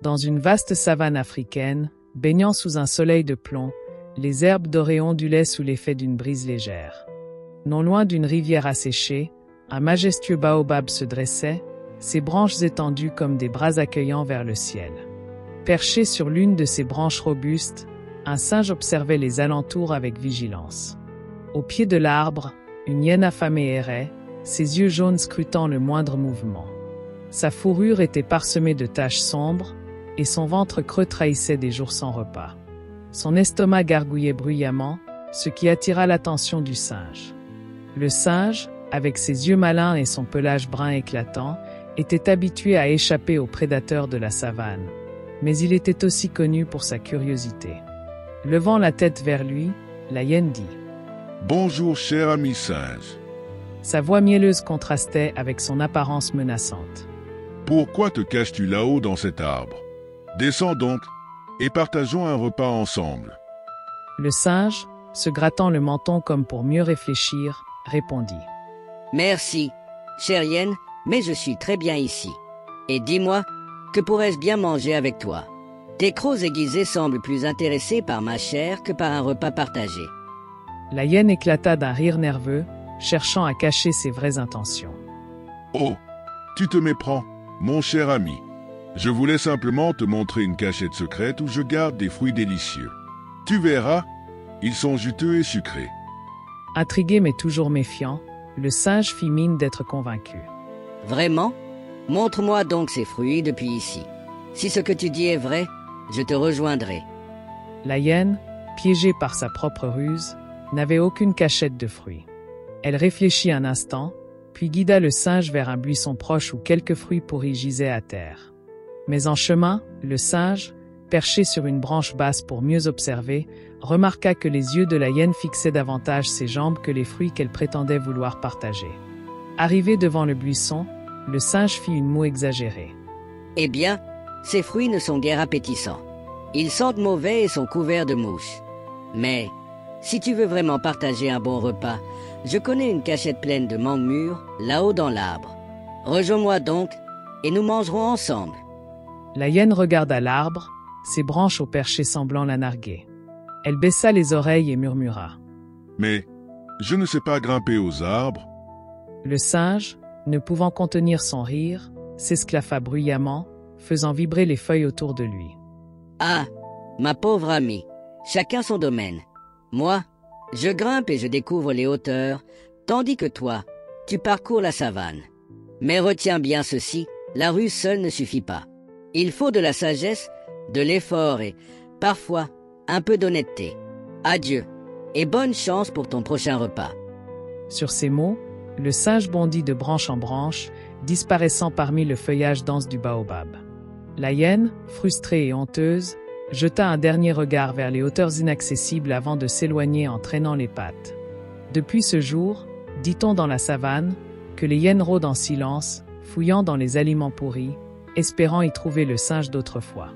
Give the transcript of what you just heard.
Dans une vaste savane africaine, baignant sous un soleil de plomb, les herbes dorées ondulaient sous l'effet d'une brise légère. Non loin d'une rivière asséchée, un majestueux baobab se dressait, ses branches étendues comme des bras accueillants vers le ciel. Perché sur l'une de ses branches robustes, un singe observait les alentours avec vigilance. Au pied de l'arbre, une hyène affamée errait, ses yeux jaunes scrutant le moindre mouvement. Sa fourrure était parsemée de taches sombres, et son ventre creux trahissait des jours sans repas. Son estomac gargouillait bruyamment, ce qui attira l'attention du singe. Le singe, avec ses yeux malins et son pelage brun éclatant, était habitué à échapper aux prédateurs de la savane. Mais il était aussi connu pour sa curiosité. Levant la tête vers lui, la hyène dit « Bonjour, cher ami singe. » Sa voix mielleuse contrastait avec son apparence menaçante. « Pourquoi te caches-tu là-haut dans cet arbre? Descends donc, et partageons un repas ensemble. » Le singe, se grattant le menton comme pour mieux réfléchir, répondit « Merci, chère hyène, mais je suis très bien ici. Et dis-moi, que pourrais-je bien manger avec toi? Tes crocs aiguisés semblent plus intéressés par ma chair que par un repas partagé. » La hyène éclata d'un rire nerveux, cherchant à cacher ses vraies intentions. « Oh, tu te méprends, mon cher ami. Je voulais simplement te montrer une cachette secrète où je garde des fruits délicieux. Tu verras, ils sont juteux et sucrés. » Intrigué mais toujours méfiant, le singe fit mine d'être convaincu. « Vraiment? Montre-moi donc ces fruits depuis ici. Si ce que tu dis est vrai, je te rejoindrai. » La hyène, piégée par sa propre ruse, n'avait aucune cachette de fruits. Elle réfléchit un instant, puis guida le singe vers un buisson proche où quelques fruits pourris gisaient à terre. Mais en chemin, le singe, perché sur une branche basse pour mieux observer, remarqua que les yeux de la hyène fixaient davantage ses jambes que les fruits qu'elle prétendait vouloir partager. Arrivé devant le buisson, le singe fit une moue exagérée. « Eh bien, ces fruits ne sont guère appétissants. Ils sentent mauvais et sont couverts de mouches. Mais, si tu veux vraiment partager un bon repas, je connais une cachette pleine de mangues mûres, là-haut dans l'arbre. Rejoins-moi donc, et nous mangerons ensemble. » La hyène regarda l'arbre, ses branches au perché semblant la narguer. Elle baissa les oreilles et murmura. « Mais, je ne sais pas grimper aux arbres. » Le singe, ne pouvant contenir son rire, s'esclaffa bruyamment, faisant vibrer les feuilles autour de lui. « Ah, ma pauvre amie, chacun son domaine. Moi, je grimpe et je découvre les hauteurs, tandis que toi, tu parcours la savane. Mais retiens bien ceci, la ruse seule ne suffit pas. Il faut de la sagesse, de l'effort et, parfois, un peu d'honnêteté. Adieu, et bonne chance pour ton prochain repas. » Sur ces mots, le singe bondit de branche en branche, disparaissant parmi le feuillage dense du baobab. La hyène, frustrée et honteuse, jeta un dernier regard vers les hauteurs inaccessibles avant de s'éloigner en traînant les pattes. Depuis ce jour, dit-on dans la savane, que les hyènes rôdent en silence, fouillant dans les aliments pourris, espérant y trouver le singe d'autrefois.